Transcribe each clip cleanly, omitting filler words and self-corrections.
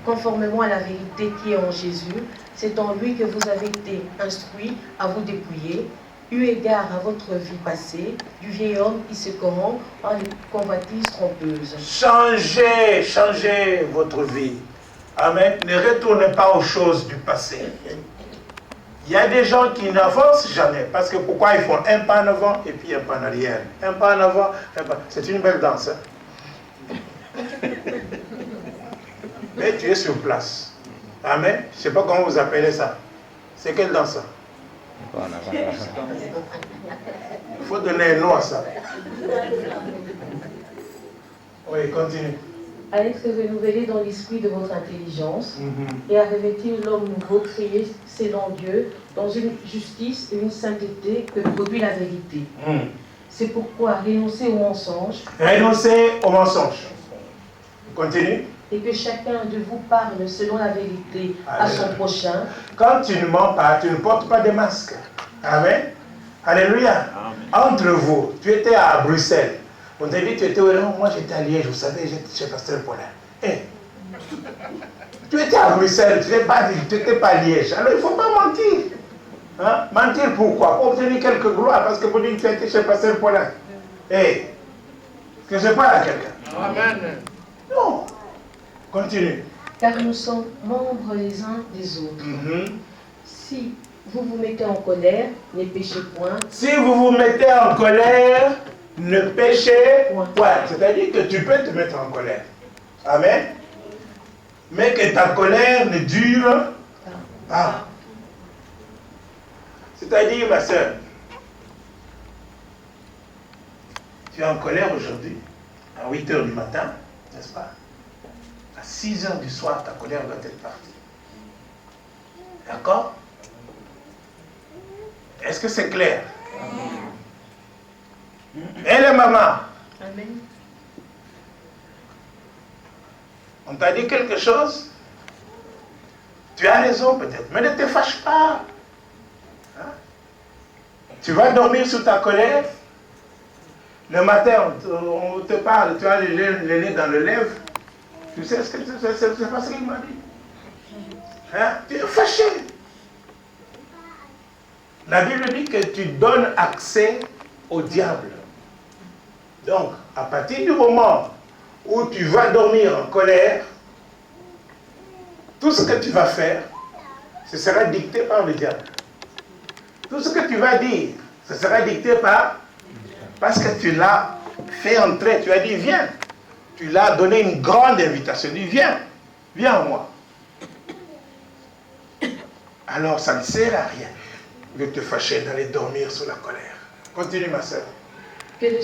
conformément à la vérité qui est en Jésus. C'est en lui que vous avez été instruits à vous dépouiller, eu égard à votre vie passée, du vieil homme qui se corrompt par les convoitises trompeuses. Changez votre vie. Amen. Ne retournez pas aux choses du passé. Il y a des gens qui n'avancent jamais. Parce que pourquoi ils font un pas en avant et puis un pas en arrière. Un pas en avant, un pas. C'est une belle danse. Hein? Mais tu es sur place. Amen. Je ne sais pas comment vous appelez ça. C'est quelle danse ça? Il faut donner un nom à ça. Oui, continue. À être renouvelé dans l'esprit de votre intelligence et à revêtir l'homme nouveau créé selon Dieu dans une justice et une sainteté que produit la vérité. C'est pourquoi renoncez aux mensonges. Renoncez aux mensonges. Continue. Et que chacun de vous parle selon la vérité à son prochain. Quand tu ne mens pas, tu ne portes pas de masque. Amen. Alléluia. Amen. Entre vous, tu étais à Bruxelles. On t'a dit, tu étais où? Moi j'étais à Liège, vous savez, j'étais chez Pasteur Paulin. Hey. Tu étais à Bruxelles, tu n'étais pas à Liège. Alors il ne faut pas mentir. Hein? Mentir pourquoi? Pour obtenir quelques gloires, parce que vous dites que tu étais chez Pasteur Paulin. Hey. Est-ce que je parle à quelqu'un? Amen. Non. Continue. Car nous sommes membres les uns des autres. Si vous vous mettez en colère, ne péchez point. Si vous vous mettez en colère, ne péchez point. C'est-à-dire que tu peux te mettre en colère. Amen. Mais que ta colère ne dure pas. C'est-à-dire, ma soeur, tu es en colère aujourd'hui, à 8 h du matin, n'est-ce pas? À 6 h du soir, ta colère doit être partie. D'accord? Est-ce que c'est clair? Et les mamans? Amen. On t'a dit quelque chose? Tu as raison peut-être, mais ne te fâche pas. Hein? Tu vas dormir sous ta colère. Le matin, on te parle, tu as le nez dans le lèvre. Tu sais ce que c'est pas ce qu'il m'a dit. Hein? Tu es fâché. La Bible dit que tu donnes accès au diable. Donc, à partir du moment où tu vas dormir en colère, tout ce que tu vas faire, ce sera dicté par le diable. Tout ce que tu vas dire, ce sera dicté parce que tu l'as fait entrer. Tu as dit, viens. Tu l'as donné une grande invitation. Tu dis, viens, viens à moi. Alors, ça ne sert à rien de te fâcher, d'aller dormir sous la colère. Continue, ma soeur. Que le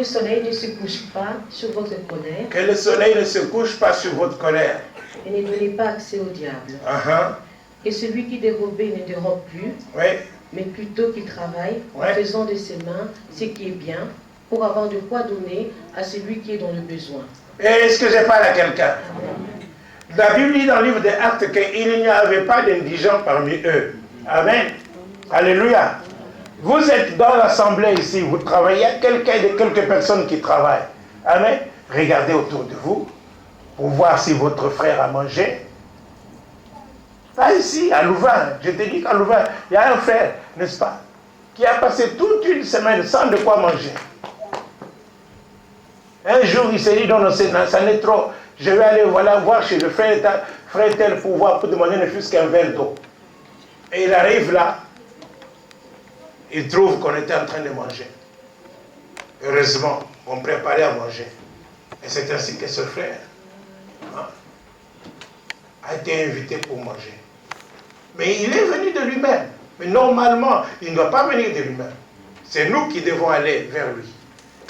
soleil ne se couche pas sur votre colère. Que le soleil ne se couche pas sur votre colère. Et ne donnez pas accès au diable. Que celui qui dérobait ne dérobe plus, mais plutôt qu'il travaille en faisant de ses mains ce qui est bien, pour avoir de quoi donner à celui qui est dans le besoin. Est-ce que je parle à quelqu'un? La Bible dit dans le livre des Actes qu'il n'y avait pas d'indigents parmi eux. Amen. Alléluia. Vous êtes dans l'assemblée ici, vous travaillez, il y a quelques personnes qui travaillent. Amen. Regardez autour de vous pour voir si votre frère a mangé. Pas ici, à Louvain. Je te dis qu'à Louvain, il y a un frère, n'est-ce pas, qui a passé toute une semaine sans de quoi manger. Un jour, il s'est dit, non, ça n'est trop. Je vais aller voir chez le frère tel pour demander ne fût-ce qu'un verre d'eau. Et il arrive là, il trouve qu'on était en train de manger. Heureusement, on préparait à manger. Et c'est ainsi que ce frère a été invité pour manger. Mais il est venu de lui-même. Mais normalement, il ne doit pas venir de lui-même. C'est nous qui devons aller vers lui.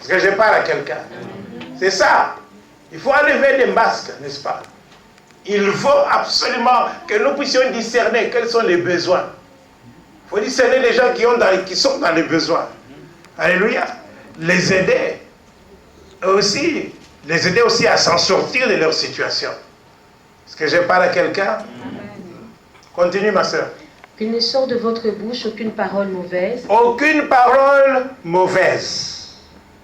Est-ce que je parle à quelqu'un? C'est ça. Il faut enlever les masques, n'est-ce pas? Il faut absolument que nous puissions discerner quels sont les besoins. Il faut discerner les gens qui sont dans les besoins. Alléluia. Les aider aussi à s'en sortir de leur situation. Est-ce que je parle à quelqu'un? Continue, ma soeur. Qu'il ne sort de votre bouche aucune parole mauvaise. Aucune parole mauvaise.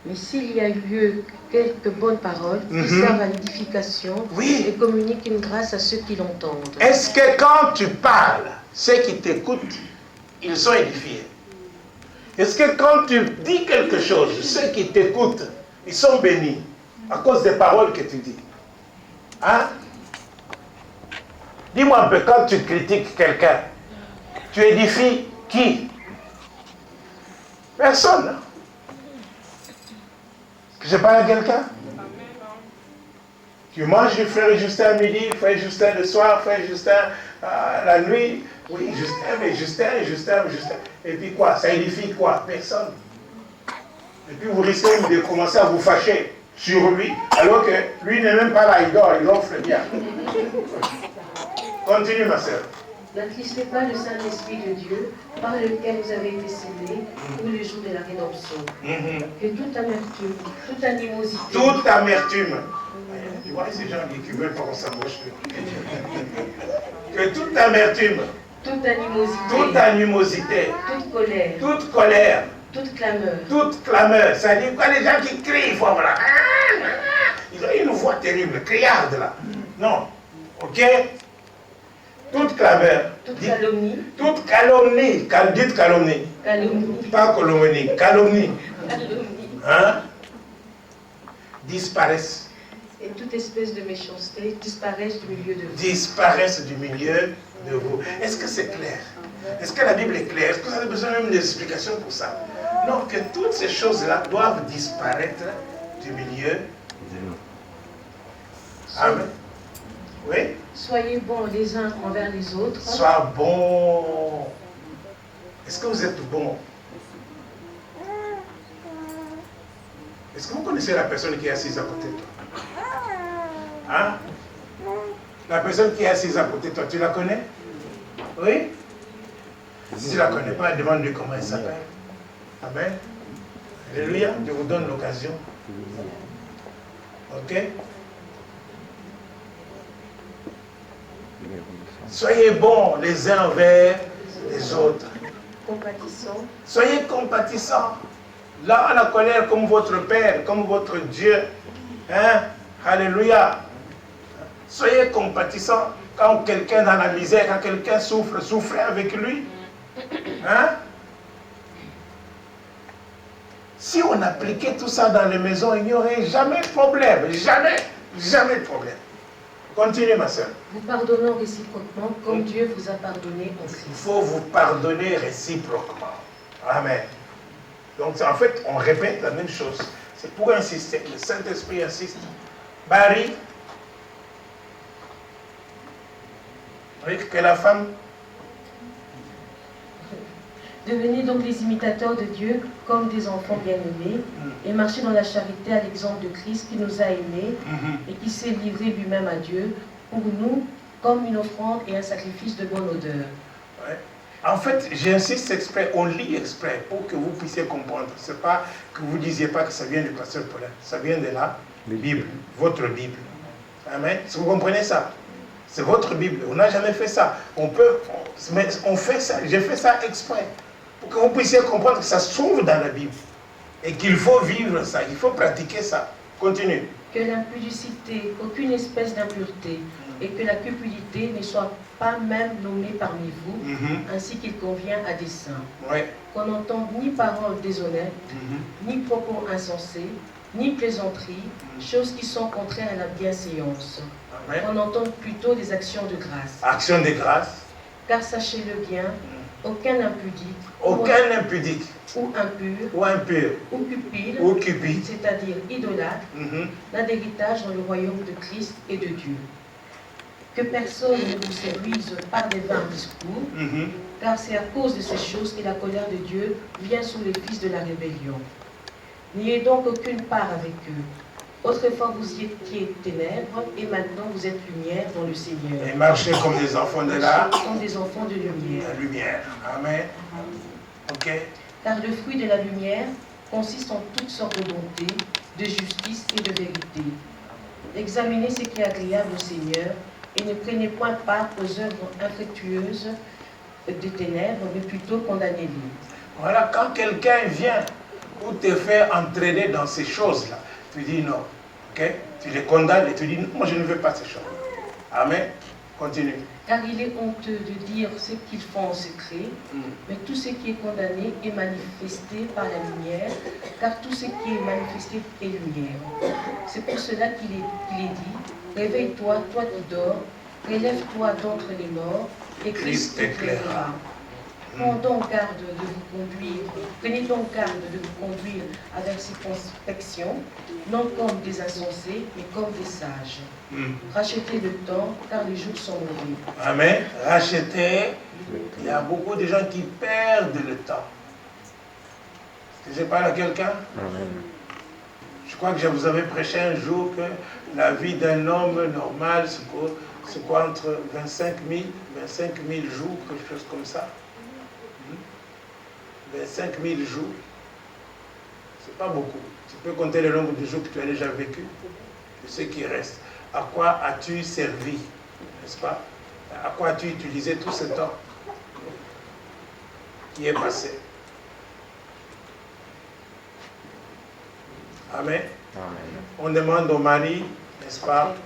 Mais s'il y a eu quelques bonnes paroles qui servent à l'édification et communiquent une grâce à ceux qui l'entendent. Est-ce que quand tu parles, ceux qui t'écoutent, ils sont édifiés? Est-ce que quand tu dis quelque chose, ceux qui t'écoutent, ils sont bénis à cause des paroles que tu dis? Hein? Dis-moi un peu, quand tu critiques quelqu'un, tu édifies qui? Personne. Je parle à quelqu'un? Tu manges du frère Justin à midi, frère Justin le soir, frère Justin la nuit. Oui, Justin, mais Justin. Et puis quoi? Ça édifie quoi? Personne. Et puis vous risquez de commencer à vous fâcher sur lui, alors que lui n'est même pas là, il dort, il ronfle bien. Continue, ma soeur. N'attristez pas le Saint-Esprit de Dieu, par lequel vous avez été scellés pour le jour de la rédemption. Que toute amertume, toute animosité... Toute amertume. Tu vois ces gens qui veulent pas qu'on s'embauche. Que toute amertume. Toute animosité. Toute animosité. Toute colère. Toute colère. Toute clameur. Toute clameur. Ça dit quoi, les gens qui crient, voilà. Ils ont une voix terrible, criarde là. Non. Ok? Toute clameur. Toute calomnie. Toute calomnie. Dites calomnie. Calomnie. Pas calomnie. Calomnie. Calomnie. Hein? Disparaissent. Et toute espèce de méchanceté disparaissent du milieu de vous. Disparaissent du milieu de vous. Est-ce que c'est clair? Est-ce que la Bible est claire? Est-ce que vous avez besoin même d'explications pour ça? Non, que toutes ces choses-là doivent disparaître du milieu de nous. Amen. Oui? Soyez bons les uns envers les autres. Sois bon. Est-ce que vous êtes bon? Est-ce que vous connaissez la personne qui est assise à côté de toi? Hein? La personne qui est assise à côté de toi, tu la connais? Oui? Si tu ne la connais pas, demande-lui comment elle s'appelle. Amen. Alléluia. Je vous donne l'occasion. Ok? Soyez bons les uns envers les autres. Compatissants. Soyez compatissants. Là, la colère comme votre Père, comme votre Dieu. Hein? Alléluia. Soyez compatissants. Quand quelqu'un est dans la misère, quand quelqu'un souffre, souffrez avec lui. Hein? Si on appliquait tout ça dans les maisons, il n'y aurait jamais de problème. Jamais, jamais de problème. Continuez, ma soeur. Vous pardonnons réciproquement comme Dieu vous a pardonné en Christ. Il faut vous pardonner réciproquement. Amen. Donc, en fait, on répète la même chose. C'est pour insister. Le Saint-Esprit insiste. Barry, oui, que la femme... Devenez donc les imitateurs de Dieu comme des enfants bien-aimés et marchez dans la charité à l'exemple de Christ qui nous a aimés et qui s'est livré lui-même à Dieu pour nous comme une offrande et un sacrifice de bonne odeur. Ouais. En fait, j'insiste exprès, on lit exprès pour que vous puissiez comprendre. Ce n'est pas que vous ne disiez pas que ça vient du pasteur Paulin, ça vient de la Bible, votre Bible. Amen. Vous comprenez ça? C'est votre Bible. On n'a jamais fait ça. On fait ça. J'ai fait ça exprès. Pour que vous puissiez comprendre que ça se trouve dans la Bible. Et qu'il faut vivre ça. Il faut pratiquer ça. Continue. Que l'impudicité, aucune espèce d'impureté, et que la cupidité ne soit pas même nommée parmi vous, ainsi qu'il convient à des saints. Ouais. Qu'on n'entende ni paroles déshonnêtes, ni propos insensés, ni plaisanteries, choses qui sont contraires à la bienséance. On entend plutôt des actions de grâce. Actions de grâce. Car sachez-le bien, aucun impudique, ou impur, ou cupide, c'est-à-dire idolâtre, n'a d'héritage dans le royaume de Christ et de Dieu. Que personne ne vous séduise par des vains discours, car c'est à cause de ces choses que la colère de Dieu vient sur les fils de la rébellion. N'ayez donc aucune part avec eux. Autrefois vous étiez ténèbres, et maintenant vous êtes lumière dans le Seigneur. Et marchez comme des enfants de comme des enfants de lumière. La lumière. Amen. Ok. Car le fruit de la lumière consiste en toutes sortes de bonté, de justice et de vérité. Examinez ce qui est agréable au Seigneur, et ne prenez point part aux œuvres infructueuses des ténèbres, mais plutôt condamnez-les. Voilà, quand quelqu'un vient ou te fait entraîner dans ces choses-là, tu dis non. Okay? Tu les condamnes et tu dis non, moi je ne veux pas ces choses. Amen. Continue. Car il est honteux de dire ce qu'ils font en secret, mais tout ce qui est condamné est manifesté par la lumière, car tout ce qui est manifesté est lumière. C'est pour cela qu'il est dit, réveille-toi, toi qui dors, relève-toi d'entre les morts, et Christ t'éclairera. Prenez donc garde de vous conduire avec circonspection, non comme des insensés, mais comme des sages. Rachetez le temps, car les jours sont mauvais. Amen. Rachetez. Il y a beaucoup de gens qui perdent le temps. Est-ce que je parle à quelqu'un? Je crois que je vous avais prêché un jour que la vie d'un homme normal, c'est quoi entre 25 000 jours, quelque chose comme ça. 25 000 jours, c'est pas beaucoup. Tu peux compter le nombre de jours que tu as déjà vécu, de ce qui reste. À quoi as-tu servi, n'est-ce pas? À quoi as-tu utilisé tout ce temps qui est passé? Amen. Amen. On demande au mari, n'est-ce pas?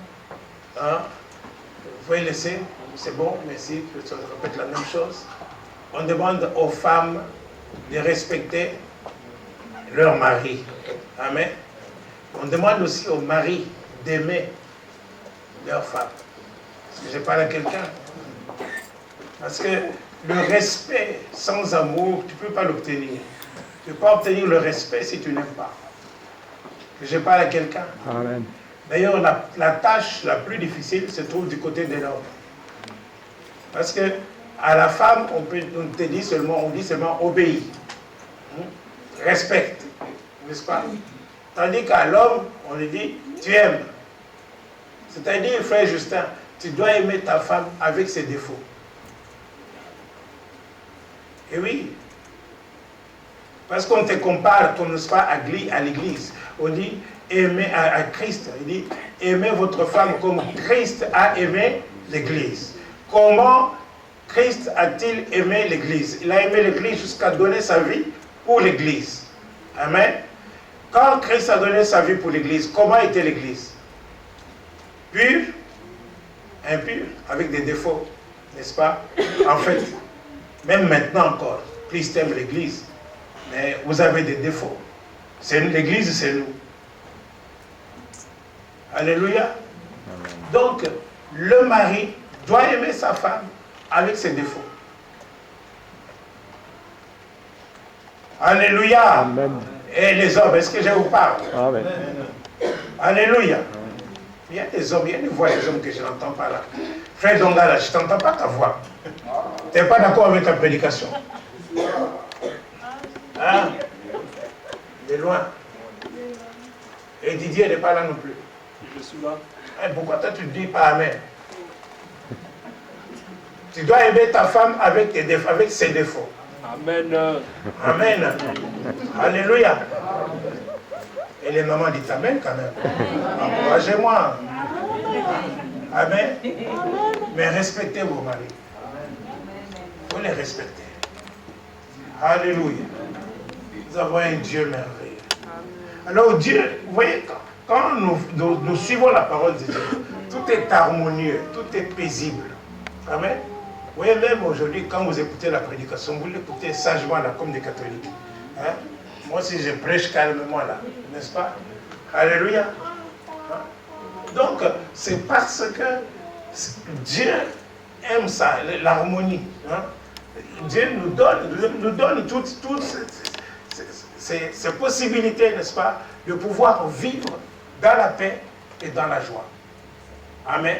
Hein? Vous pouvez laisser, c'est bon, merci, je répète la même chose. On demande aux femmes de respecter leur mari. Amen. On demande aussi aux maris d'aimer leur femme. Est-ce que je parle à quelqu'un? Parce que le respect sans amour, tu ne peux pas l'obtenir. Tu ne peux pas obtenir le respect si tu n'aimes pas. Que je parle à quelqu'un? Amen. D'ailleurs, la tâche la plus difficile se trouve du côté de l'homme. Parce que à la femme, on dit seulement obéis, respecte, n'est-ce pas? Tandis qu'à l'homme, on lui dit tu aimes. C'est-à-dire, frère Justin, tu dois aimer ta femme avec ses défauts. Et oui, parce qu'on te compare, n'est-ce pas, à l'église. On dit aimer à Christ. Il dit aimez votre femme comme Christ a aimé l'église. Comment Christ a-t-il aimé l'église? Il a aimé l'église jusqu'à donner sa vie pour l'église. Amen. Quand Christ a donné sa vie pour l'église, comment était l'église? Pure, impure, avec des défauts, n'est-ce pas? En fait, même maintenant encore, Christ aime l'église, mais vous avez des défauts. L'église, c'est nous. Alléluia. Donc, le mari doit aimer sa femme avec ses défauts. Alléluia. Amen. Et les hommes, est-ce que je vous parle? Amen. Alléluia. Il y a des hommes, il y a des voix des hommes que je n'entends pas là. Frère Dongala, je ne t'entends pas ta voix. Tu n'es pas d'accord avec ta prédication? Hein? De loin. Et Didier n'est pas là non plus. Je suis là. Et pourquoi toi tu ne dis pas Amen? Tu dois aimer ta femme avec ses défauts. Amen. Amen. Alléluia. Et les mamans disent Amen quand même. Encouragez-moi. Amen. Mais respectez vos maris. Il faut les respecter. Alléluia. Nous avons un Dieu merveilleux. Alors Dieu, vous voyez, quand nous suivons la parole de Dieu, tout est harmonieux, tout est paisible. Amen. Vous voyez, même aujourd'hui, quand vous écoutez la prédication, vous l'écoutez sagement là, comme des catholiques. Hein? Moi aussi, je prêche calmement là, n'est-ce pas? Alléluia. Hein? Donc, c'est parce que Dieu aime ça, l'harmonie. Hein? Dieu nous donne toutes ces possibilités, n'est-ce pas, de pouvoir vivre dans la paix et dans la joie. Amen.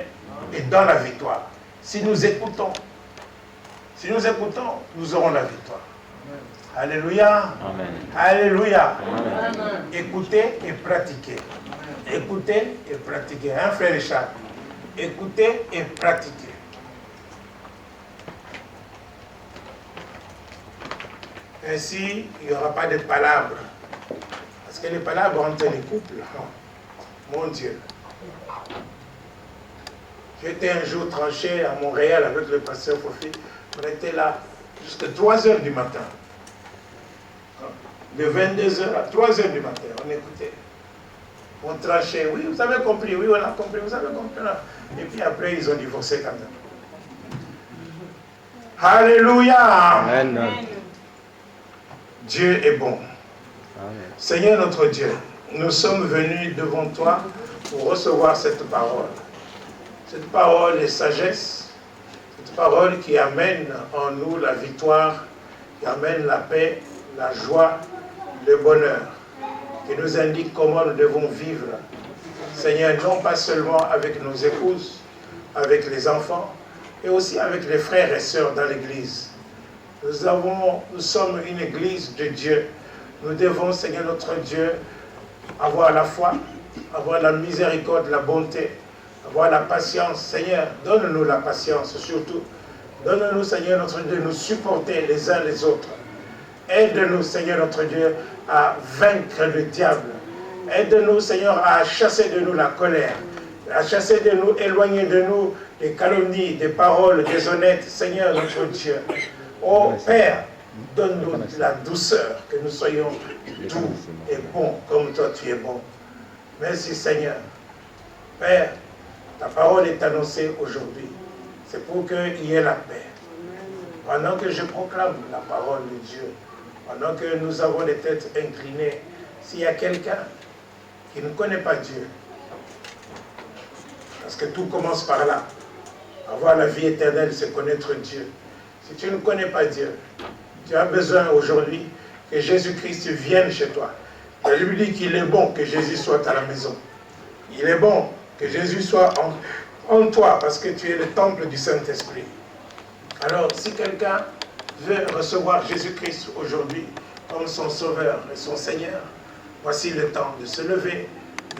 Et dans la victoire. Si nous écoutons, nous aurons la victoire. Amen. Alléluia. Amen. Alléluia. Amen. Écoutez et pratiquez. Écoutez et pratiquez. Hein, frère Richard? Écoutez et pratiquez. Ainsi, il n'y aura pas de palabres. Parce que les palabres entre les couples, mon Dieu. J'étais un jour tranché à Montréal avec le pasteur Fofi. On était là jusqu'à 3 h du matin. De 22h à 3h du matin, on écoutait. On tranchait. Oui, vous avez compris. Oui, on a compris. Vous avez compris. Et puis après, ils ont divorcé quand même. Alléluia. Amen. Dieu est bon. Amen. Seigneur notre Dieu, nous sommes venus devant toi pour recevoir cette parole. Cette parole est sagesse. Cette parole qui amène en nous la victoire, qui amène la paix, la joie, le bonheur, qui nous indique comment nous devons vivre. Seigneur, non pas seulement avec nos épouses, avec les enfants, et aussi avec les frères et sœurs dans l'église. Nous sommes une église de Dieu. Nous devons, Seigneur notre Dieu, avoir la foi, avoir la miséricorde, la bonté, avoir la patience. Seigneur, donne-nous la patience surtout. Donne-nous, Seigneur notre Dieu, de nous supporter les uns les autres. Aide-nous, Seigneur notre Dieu, à vaincre le diable. Aide-nous, Seigneur, à chasser de nous la colère, à chasser de nous, éloigner de nous les calomnies, des paroles déshonnêtes, Seigneur notre Dieu. Oh Père, donne-nous la douceur, que nous soyons doux et bons, comme toi tu es bon. Merci Seigneur. Père, ta parole est annoncée aujourd'hui. C'est pour qu'il y ait la paix. Pendant que je proclame la parole de Dieu, pendant que nous avons les têtes inclinées, s'il y a quelqu'un qui ne connaît pas Dieu, parce que tout commence par là, avoir la vie éternelle, c'est connaître Dieu. Si tu ne connais pas Dieu, tu as besoin aujourd'hui que Jésus-Christ vienne chez toi. La Bible dit qu'il est bon que Jésus soit à la maison. Il est bon que Jésus soit en toi, parce que tu es le temple du Saint-Esprit. Alors, si quelqu'un veut recevoir Jésus-Christ aujourd'hui comme son Sauveur et son Seigneur, voici le temps de se lever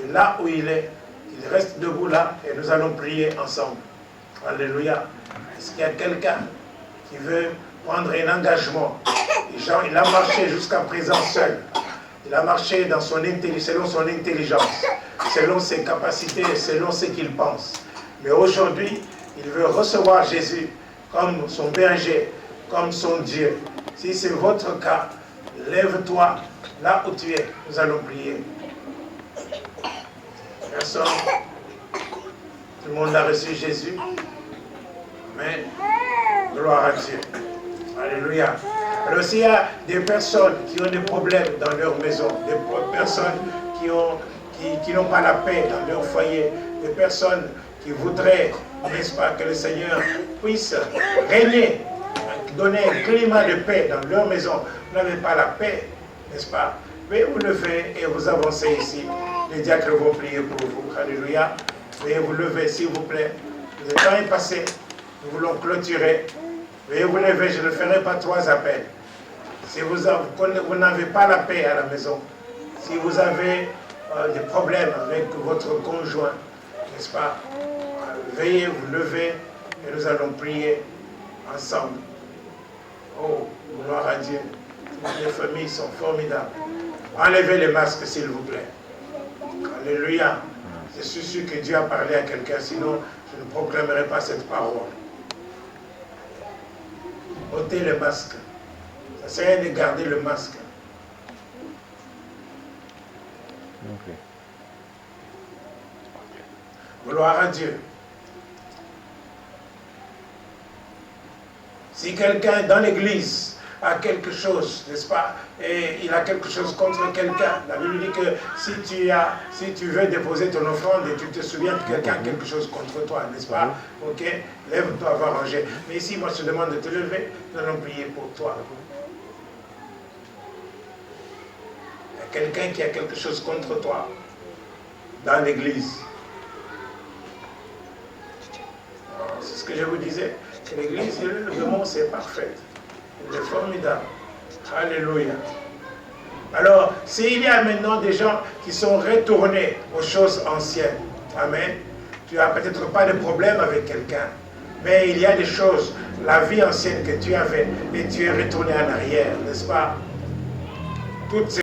de là où il est. Il reste debout là et nous allons prier ensemble. Alléluia. Est-ce qu'il y a quelqu'un qui veut prendre un engagement? Il a marché jusqu'à présent seul. Il a marché dans selon son intelligence, selon ses capacités, selon ce qu'il pense. Mais aujourd'hui, il veut recevoir Jésus comme son berger, comme son Dieu. Si c'est votre cas, lève-toi là où tu es. Nous allons prier. Personne. Tout le monde a reçu Jésus. Amen. Gloire à Dieu. Alléluia. Alors s'il y a des personnes qui ont des problèmes dans leur maison, des personnes qui n'ont pas la paix dans leur foyer, des personnes qui voudraient, n'est-ce pas, que le Seigneur puisse régner, donner un climat de paix dans leur maison. Vous n'avez pas la paix, n'est-ce pas? Veuillez vous lever et vous avancez ici. Les diacres vont prier pour vous. Alléluia. Veuillez vous lever, s'il vous plaît. Le temps est passé. Nous voulons clôturer. Veuillez vous lever, je ne ferai pas 3 appels. Si vous n'avez pas la paix à la maison, si vous avez des problèmes avec votre conjoint, n'est-ce pas? Veuillez vous lever et nous allons prier ensemble. Oh, gloire à Dieu. Les familles sont formidables. Enlevez les masques, s'il vous plaît. Alléluia. Je suis sûr que Dieu a parlé à quelqu'un, sinon je ne proclamerai pas cette parole. Ôtez le masque. Ça sert à rien de garder le masque. Okay. Gloire à Dieu. Si quelqu'un dans l'église a quelque chose, n'est-ce pas, et il a quelque chose contre quelqu'un, la Bible dit que si tu veux déposer ton offrande et tu te souviens que quelqu'un a quelque chose contre toi, n'est-ce pas, ok, lève-toi, va ranger. Mais ici, moi, je te demande de te lever, nous allons prier pour toi. Il y a quelqu'un qui a quelque chose contre toi dans l'église. C'est ce que je vous disais. L'église, le mot, c'est parfait. Elle est formidable. Alléluia. Alors, s'il y a maintenant des gens qui sont retournés aux choses anciennes, amen, tu n'as peut-être pas de problème avec quelqu'un, mais il y a des choses, la vie ancienne que tu avais, et tu es retourné en arrière, n'est-ce pas? Toutes ces